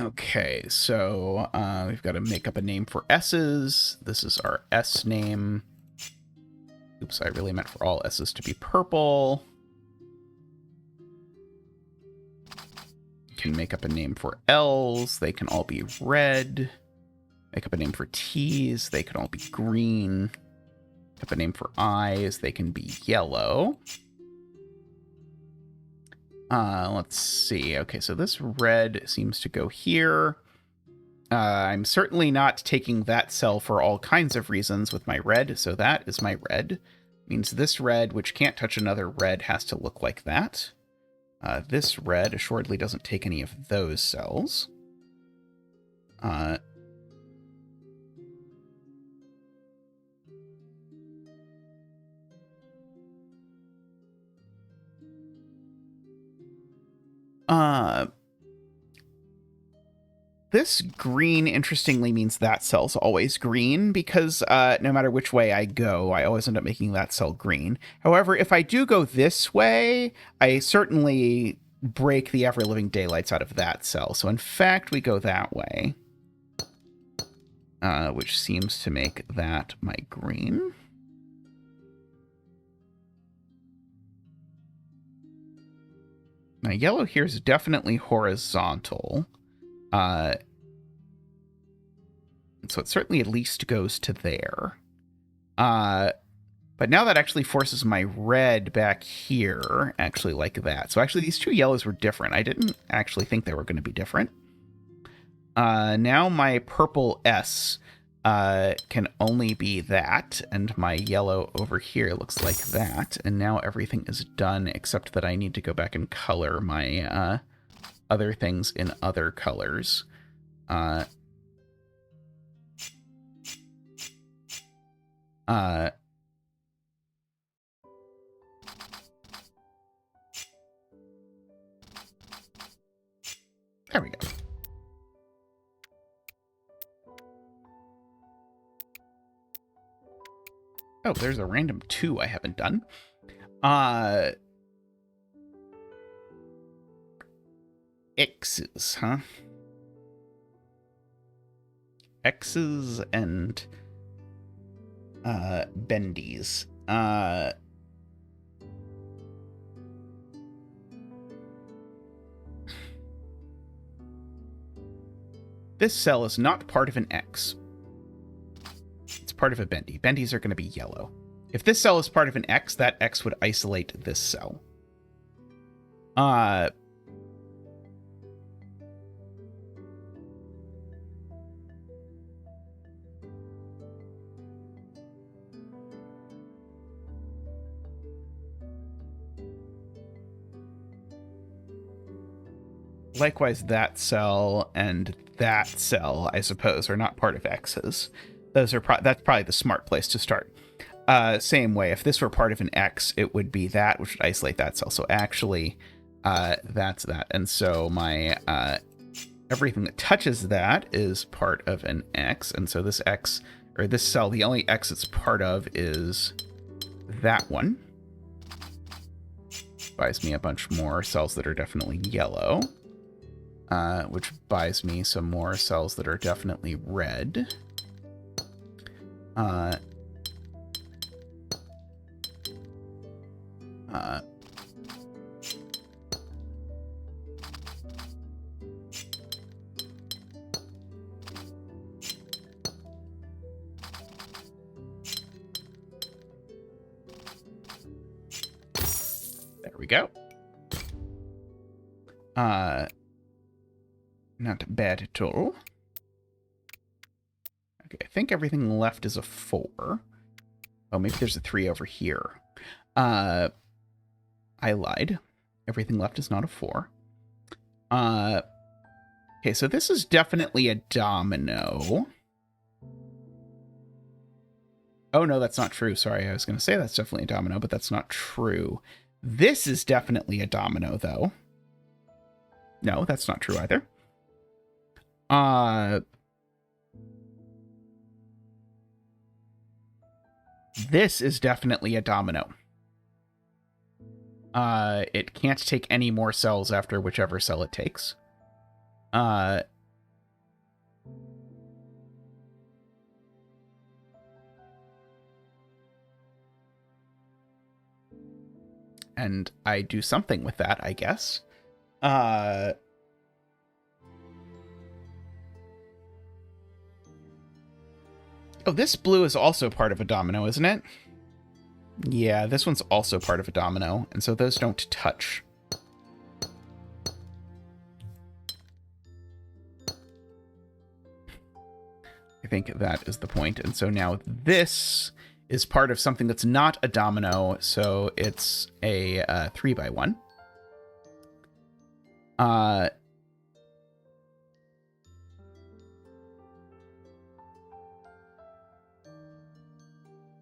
Okay, so we've got to make up a name for S's. This is our S name. Oops, I really meant for all S's to be purple. Can make up a name for L's. They can all be red. Make up a name for T's. They can all be green. Make up a name for I's. They can be yellow. Let's see. Okay, so this red seems to go here. I'm certainly not taking that cell for all kinds of reasons with my red, so that is my red. Means this red, which can't touch another red, has to look like that. This red assuredly doesn't take any of those cells. This green, interestingly, means that cell's always green because no matter which way I go, I always end up making that cell green. However, if I do go this way, I certainly break the ever-living daylights out of that cell. So in fact, we go that way, which seems to make that my green. Now, yellow here is definitely horizontal. So it certainly at least goes to there. But now that actually forces my red back here, actually like that. So actually these two yellows were different. I didn't actually think they were going to be different. Now my purple S can only be that, and my yellow over here looks like that. And now everything is done except that I need to go back and color my other things in other colors. There we go. Oh, there's a random 2 I haven't done. X's, huh? X's and bendies. This cell is not part of an X. It's part of a bendy. Bendies are going to be yellow. If this cell is part of an X, that X would isolate this cell. Likewise, that cell and that cell, I suppose, are not part of X's. Those are that's probably the smart place to start. Same way, if this were part of an X, it would be that, which would isolate that cell. So actually, that's that. And so my everything that touches that is part of an X. And so this X, or this cell, the only X it's part of is that one. Buys me a bunch more cells that are definitely yellow. Which buys me some more cells that are definitely red. There we go. Not bad at all. Okay, I think everything left is a 4. Oh, maybe there's a 3 over here. I lied. Everything left is not a 4. Okay, so this is definitely a domino. Oh, no, that's not true. Sorry, I was going to say that's definitely a domino, but that's not true. This is definitely a domino, though. No, that's not true either. This is definitely a domino. It can't take any more cells after whichever cell it takes. and I do something with that, I guess. Oh, this blue is also part of a domino, isn't it? Yeah, this one's also part of a domino, and so those don't touch. I think that is the point. And so now this is part of something that's not a domino, so it's a 3x1.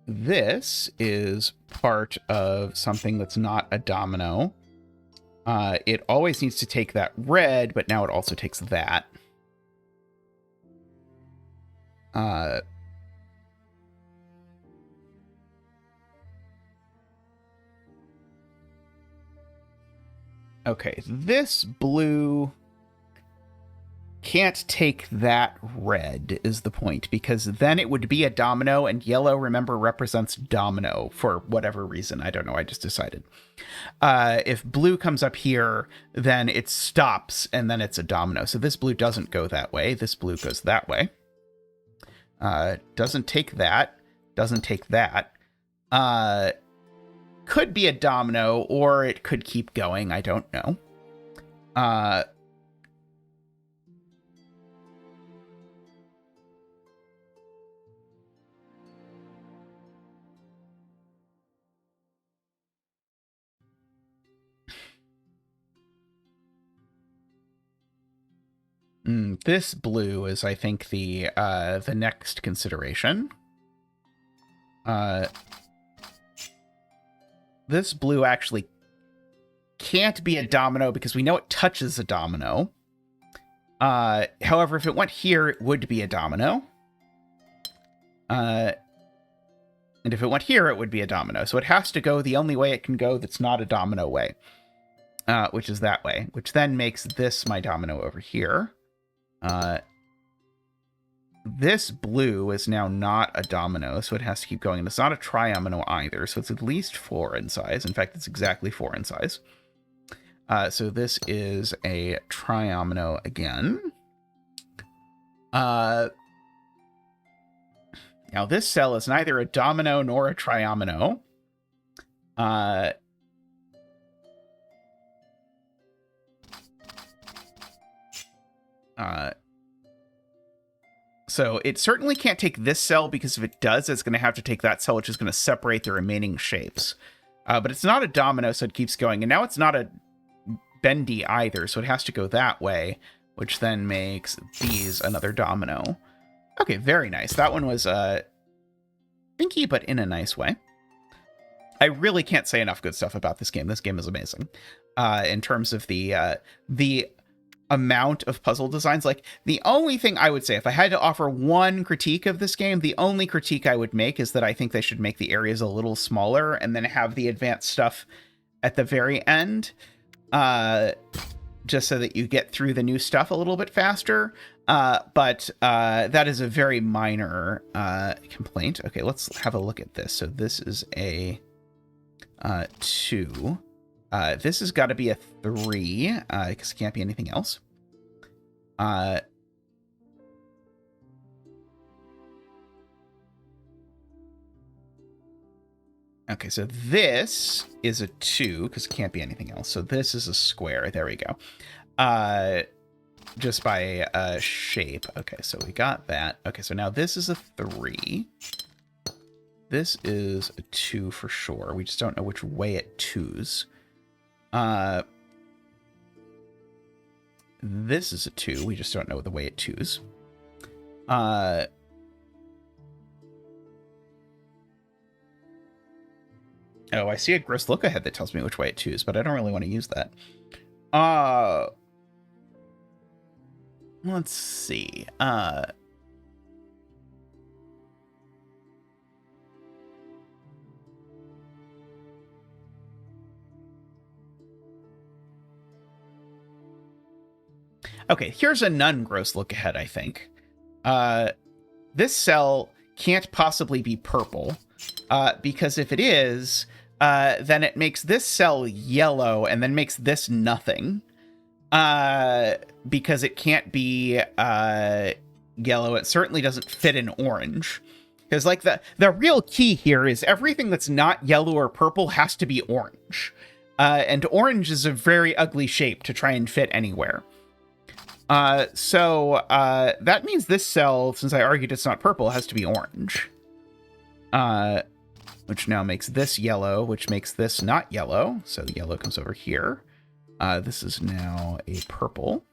This is part of something that's not a domino. It always needs to take that red, but now it also takes that. Okay, this blue can't take that red is the point, because then it would be a domino, and yellow, remember, represents domino for whatever reason. I don't know. I just decided. If blue comes up here, then it stops, and then it's a domino. So this blue doesn't go that way. This blue goes that way. Doesn't take that. Doesn't take that. Could be a domino, or it could keep going. I don't know. This blue is, I think, the next consideration. This blue actually can't be a domino because we know it touches a domino. However, if it went here, it would be a domino. And if it went here, it would be a domino. So it has to go the only way it can go that's not a domino way, which is that way, which then makes this my domino over here. This blue is now not a domino, so it has to keep going. And it's not a triomino either, so it's at least 4 in size. In fact, it's exactly 4 in size. So this is a triomino again. Now this cell is neither a domino nor a triomino. So it certainly can't take this cell, because if it does, it's going to have to take that cell, which is going to separate the remaining shapes. But it's not a domino, so it keeps going. And now it's not a bendy either, so it has to go that way, which then makes these another domino. Okay, very nice. That one was thinky, but in a nice way. I really can't say enough good stuff about this game. This game is amazing. In terms of the amount of puzzle designs. Like, the only thing I would say, if I had to offer one critique of this game, the only critique I would make is that I think they should make the areas a little smaller and then have the advanced stuff at the very end, just so that you get through the new stuff a little bit faster. But that is a very minor complaint. Okay, let's have a look at this. So this is a 2. This has got to be a 3, because it can't be anything else. Okay, so this is a 2, because it can't be anything else. So this is a square. There we go. Just by shape. Okay, so we got that. Okay, so now this is a 3. This is a 2 for sure. We just don't know which way it 2s. This is a 2. We just don't know the way it 2s. Oh, I see a gross look ahead that tells me which way it 2s, but I don't really want to use that. Let's see. Okay, here's a non-gross look ahead, I think. This cell can't possibly be purple, because if it is, then it makes this cell yellow and then makes this nothing. Because it can't be yellow. It certainly doesn't fit in orange. Because like the real key here is everything that's not yellow or purple has to be orange. And orange is a very ugly shape to try and fit anywhere. So that means this cell, since I argued it's not purple, has to be orange. Which now makes this yellow, which makes this not yellow. So yellow comes over here. This is now a purple.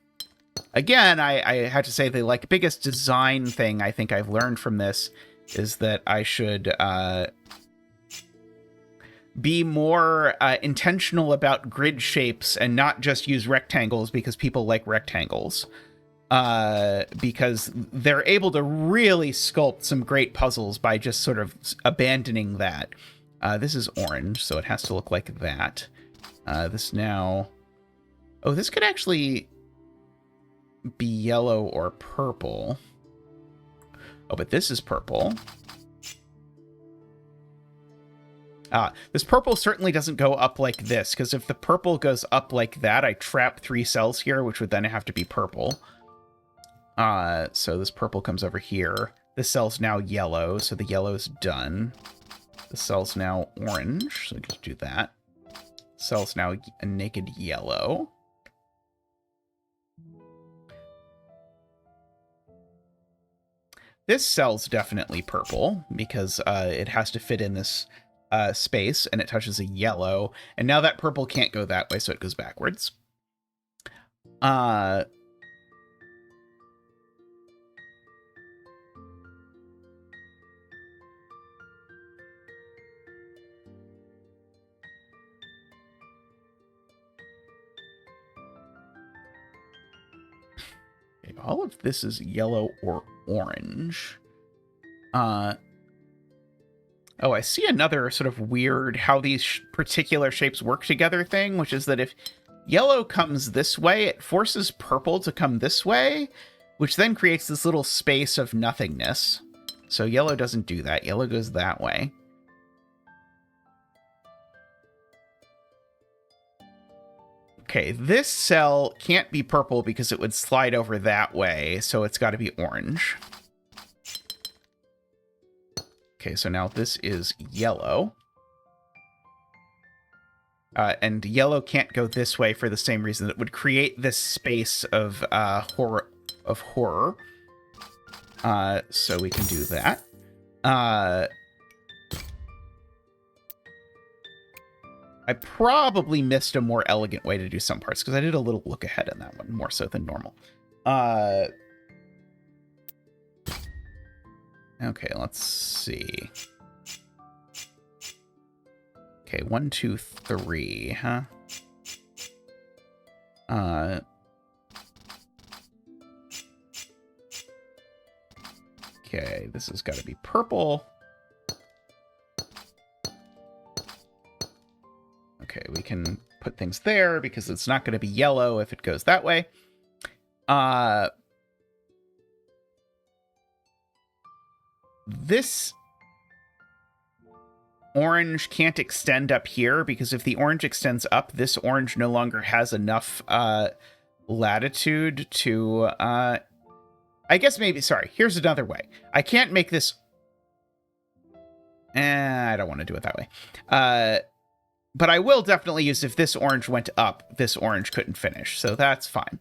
Again, I had to say the biggest design thing I think I've learned from this is that I should be more intentional about grid shapes and not just use rectangles because people like rectangles. Because they're able to really sculpt some great puzzles by just sort of abandoning that. This is orange, so it has to look like that. This now... Oh, this could actually be yellow or purple. Oh, but this is purple. This purple certainly doesn't go up like this, because if the purple goes up like that, I trap 3 cells here, which would then have to be purple. So this purple comes over here. This cell's now yellow, so the yellow's done. The cell's now orange, so we can do that. Cell's now a naked yellow. This cell's definitely purple, because it has to fit in this space, and it touches a yellow. And now that purple can't go that way, so it goes backwards. Okay, all of this is yellow or orange. Oh, I see another sort of weird how these particular shapes work together thing, which is that if yellow comes this way, it forces purple to come this way, which then creates this little space of nothingness. So yellow doesn't do that. Yellow goes that way. Okay, this cell can't be purple because it would slide over that way, so it's got to be orange. Okay, so now this is yellow. And yellow can't go this way for the same reason. It would create this space of horror. So we can do that. I probably missed a more elegant way to do some parts, because I did a little look ahead in that one, more so than normal. Okay, let's see. Okay, 1, 2, 3, huh? Okay, this has got to be purple. Okay, we can put things there because it's not going to be yellow if it goes that way. This orange can't extend up here because if the orange extends up, this orange no longer has enough latitude to... I guess maybe... Sorry, here's another way. I can't make this... I don't want to do it that way. But I will definitely use if this orange went up, this orange couldn't finish. So that's fine.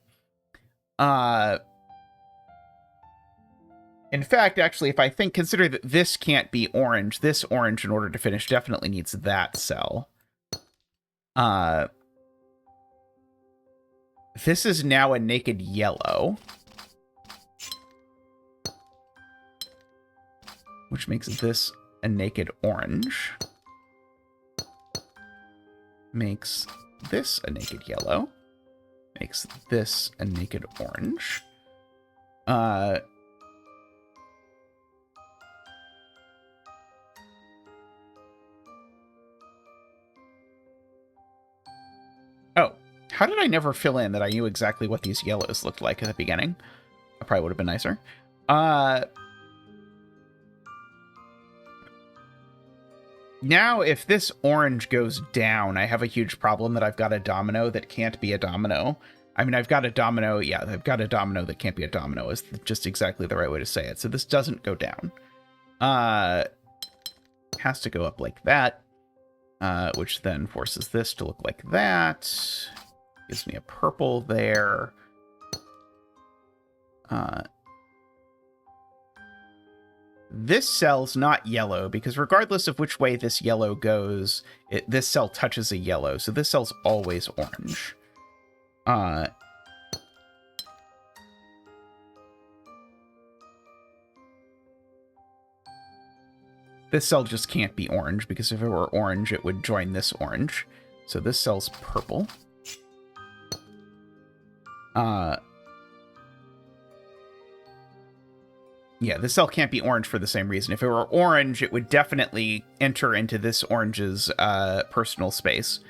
In fact, actually, if I consider that this can't be orange, this orange, in order to finish, definitely needs that cell. This is now a naked yellow. Which makes this a naked orange. Makes this a naked yellow. Makes this a naked orange. Oh, how did I never fill in that I knew exactly what these yellows looked like at the beginning? That probably would have been nicer. Now, if this orange goes down, I have a huge problem that I've got a domino that can't be a domino. I mean, I've got a domino. Yeah, I've got a domino that can't be a domino is just exactly the right way to say it. So this doesn't go down. Has to go up like that, which then forces this to look like that. Gives me a purple there. This cell's not yellow because regardless of which way this yellow goes, this cell touches a yellow. So this cell's always orange. This cell just can't be orange because if it were orange, it would join this orange. So this cell's purple. Yeah, this cell can't be orange for the same reason. If it were orange, it would definitely enter into this orange's personal space.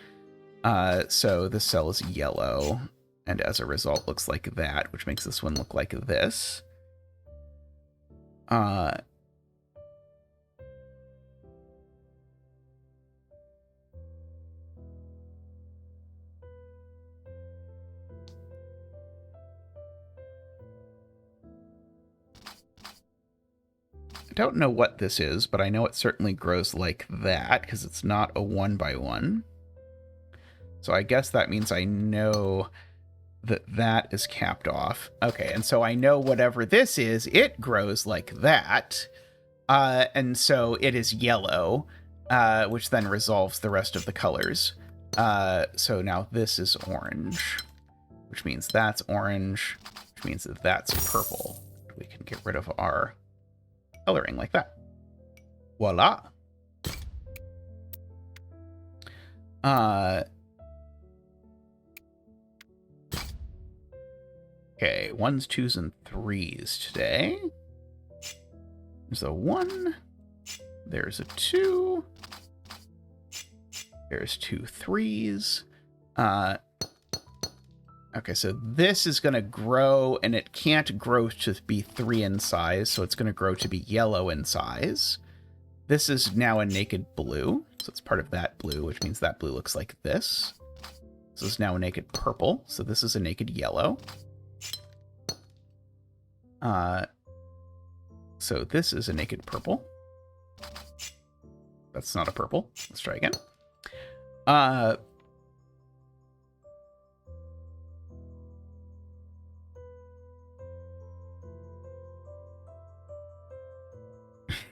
So this cell is yellow, and as a result looks like that, which makes this one look like this. I don't know what this is, but I know it certainly grows like that because it's not a 1x1. So I guess that means I know that that is capped off. Okay, and so I know whatever this is, it grows like that. And so it is yellow, which then resolves the rest of the colors. So now this is orange, which means that's orange, which means that that's purple. We can get rid of our coloring like that. Voila. Okay, 1s, 2s, and 3s today. There's a 1. There's a 2. There's 2 3s. Okay, so this is going to grow, and it can't grow to be 3 in size, so it's going to grow to be yellow in size. This is now a naked blue, so it's part of that blue, which means that blue looks like this. This is now a naked purple, so this is a naked yellow. So this is a naked purple. That's not a purple. Let's try again.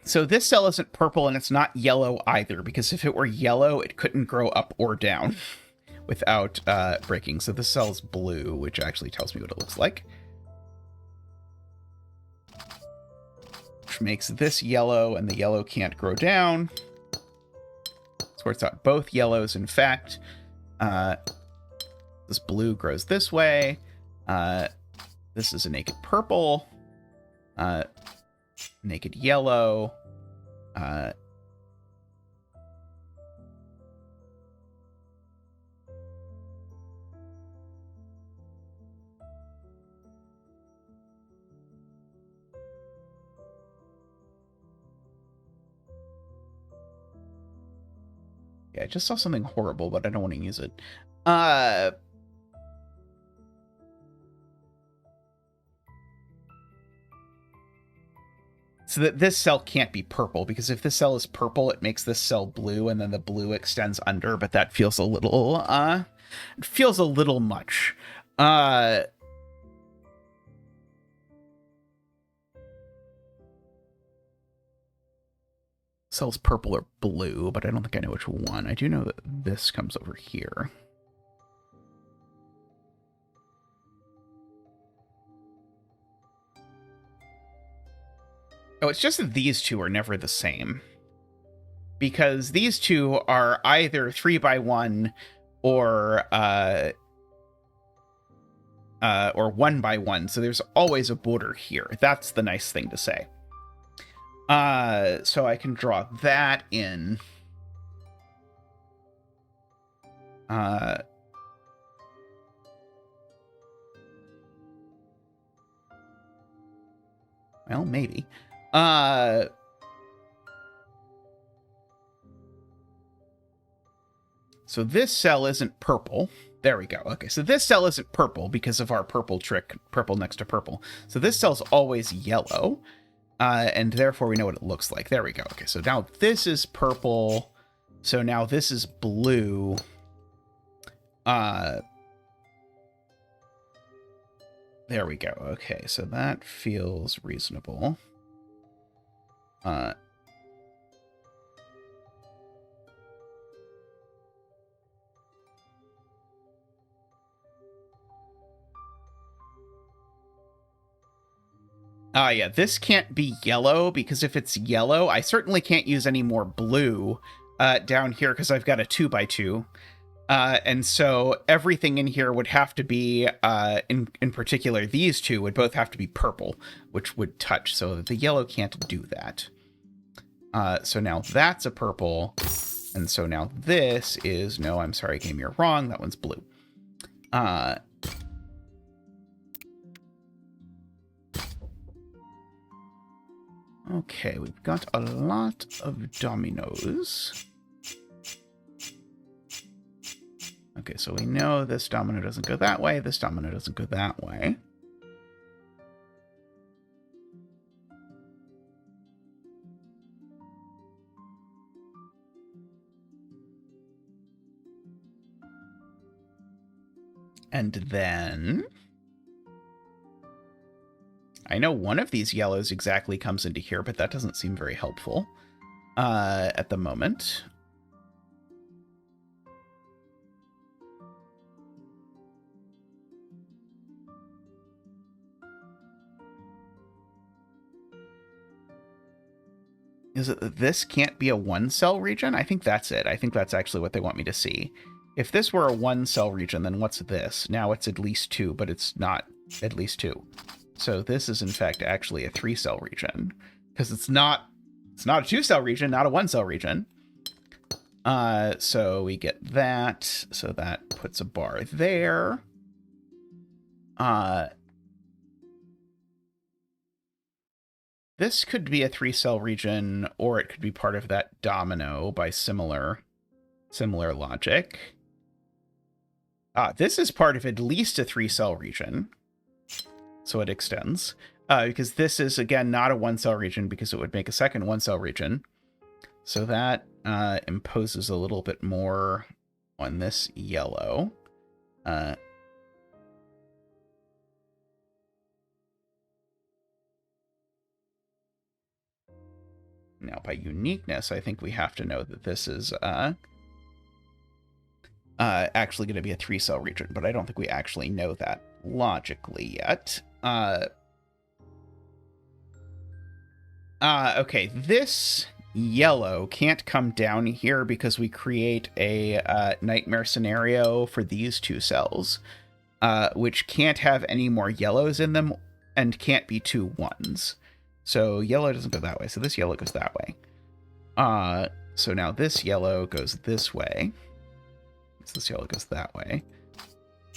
So this cell isn't purple and it's not yellow either, because if it were yellow, it couldn't grow up or down without breaking. So this cell's blue, which actually tells me what it looks like. Which makes this yellow, and the yellow can't grow down. Sorts out both yellows, in fact. This blue grows this way. This is a naked purple. Naked yellow. Yeah, I just saw something horrible, but I don't want to use it. So that this cell can't be purple, because if this cell is purple, it makes this cell blue, and then the blue extends under, but that feels a little, it feels a little much. Cell's purple or blue, but I don't think I know which one. I do know that this comes over here. Oh, it's just that these two are never the same. Because these two are either 3x1 or 1x1, so there's always a border here. That's the nice thing to say. So I can draw that in. Well, maybe. So this cell isn't purple. There we go. Okay, so this cell isn't purple because of our purple trick, purple next to purple. So this cell's always yellow, and therefore we know what it looks like. There we go. Okay, so now this is purple. So now this is blue. There we go. Okay, so that feels reasonable. Yeah, this can't be yellow, because if it's yellow, I certainly can't use any more blue down here, because I've got a 2x2. And so everything in here would have to be, in particular, these two would both have to be purple, which would touch, so the yellow can't do that. So now that's a purple, and so now this is, no, I'm sorry, game, you're wrong, that one's blue. Okay, we've got a lot of dominoes. Okay, so we know this domino doesn't go that way, this domino doesn't go that way. And then I know one of these yellows exactly comes into here, but that doesn't seem very helpful at the moment. Is it that this can't be a one-cell region? I think that's it. I think that's actually what they want me to see. If this were a one-cell region, then what's this? Now it's at least 2, but it's not at least 2. So this is, in fact, actually a 3-cell region, because it's not a 2-cell region, not a 1-cell region. So we get that. So that puts a bar there. This could be a 3-cell region, or it could be part of that domino by similar logic. This is part of at least a 3-cell region. So it extends. Because this is, again, not a 1-cell region, because it would make a second 1-cell region. So that imposes a little bit more on this yellow. Now, by uniqueness, I think we have to know that this is actually going to be a 3-cell region, but I don't think we actually know that logically yet. Okay, this yellow can't come down here because we create a nightmare scenario for these 2 cells, which can't have any more yellows in them and can't be 2 1s. So yellow doesn't go that way, so this yellow goes that way. So now this yellow goes this way. So this yellow goes that way.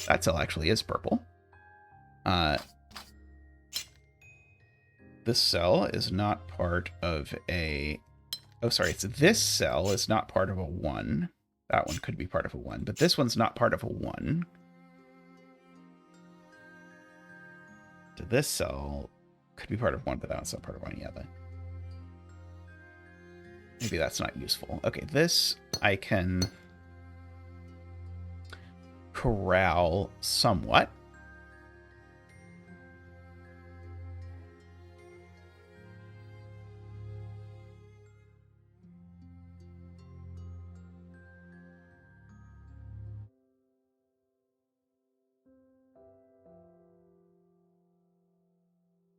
That cell actually is purple. This cell is not part of a... Oh, sorry, it's this cell is not part of a 1. That one could be part of a 1, but this one's not part of a 1. So this cell could be part of 1, but that one's not part of 1 yet. Maybe that's not useful. Okay, this I can corral somewhat.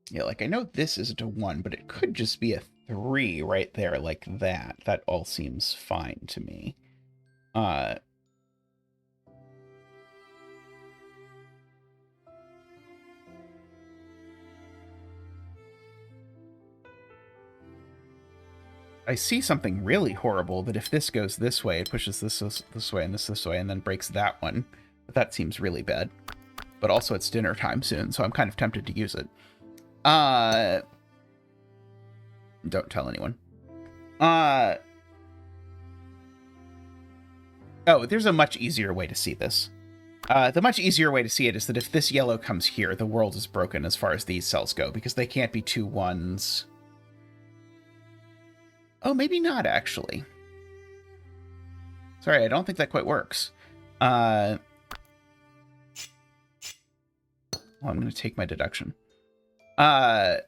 Yeah, like, I know this isn't a 1, but it could just be a 3 right there, like that. That all seems fine to me. I see something really horrible, that if this goes this way, it pushes this way, and this way, and then breaks that one. But that seems really bad. But also it's dinner time soon, so I'm kind of tempted to use it. Don't tell anyone. Oh, there's a much easier way to see this. The much easier way to see it is that if this yellow comes here, the world is broken as far as these cells go, because they can't be 2 1s. Oh, maybe not, actually. Sorry, I don't think that quite works. Well, I'm going to take my deduction. Because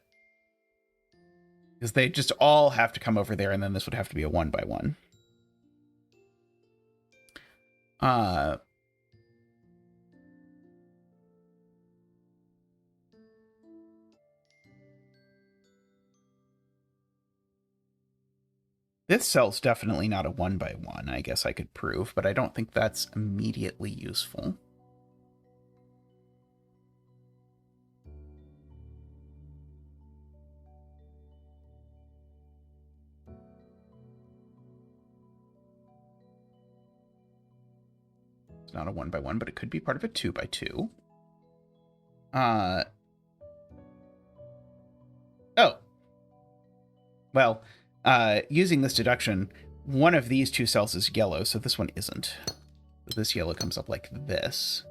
they just all have to come over there, and then this would have to be a 1 by 1. This cell's definitely not a 1 by 1, I guess I could prove, but I don't think that's immediately useful. It's not a 1 by 1, but it could be part of a 2 by 2. Oh. Well, using this deduction, one of these 2 cells is yellow, so this one isn't. This yellow comes up like this.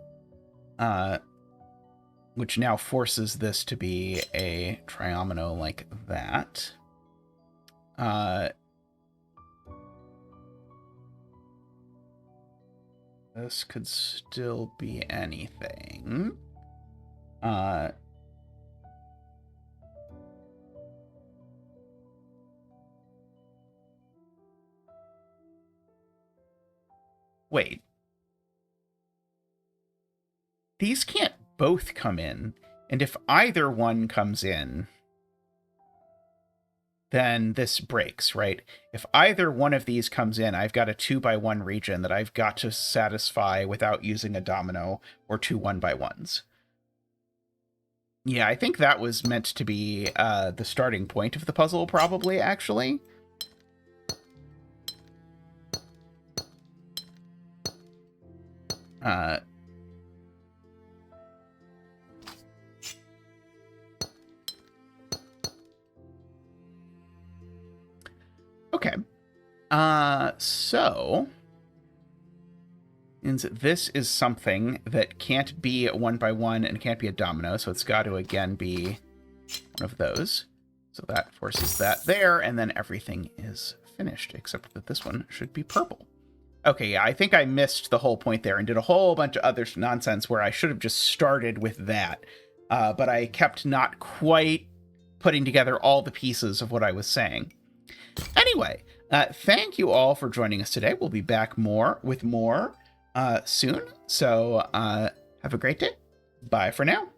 Which now forces this to be a triomino like that. This could still be anything. Wait. These can't both come in, and if either one comes in, then this breaks, right? If either one of these comes in, I've got a 2 by 1 region that I've got to satisfy without using a domino or 2 1 by 1s. Yeah, I think that was meant to be the starting point of the puzzle, probably, actually. Okay. So means that this is something that can't be a 1 by 1 and can't be a domino, so it's got to again be one of those. So that forces that there, and then everything is finished, except that this one should be purple. Okay, yeah, I think I missed the whole point there and did a whole bunch of other nonsense where I should have just started with that. But I kept not quite putting together all the pieces of what I was saying. Anyway, thank you all for joining us today. We'll be back with more soon. So have a great day. Bye for now.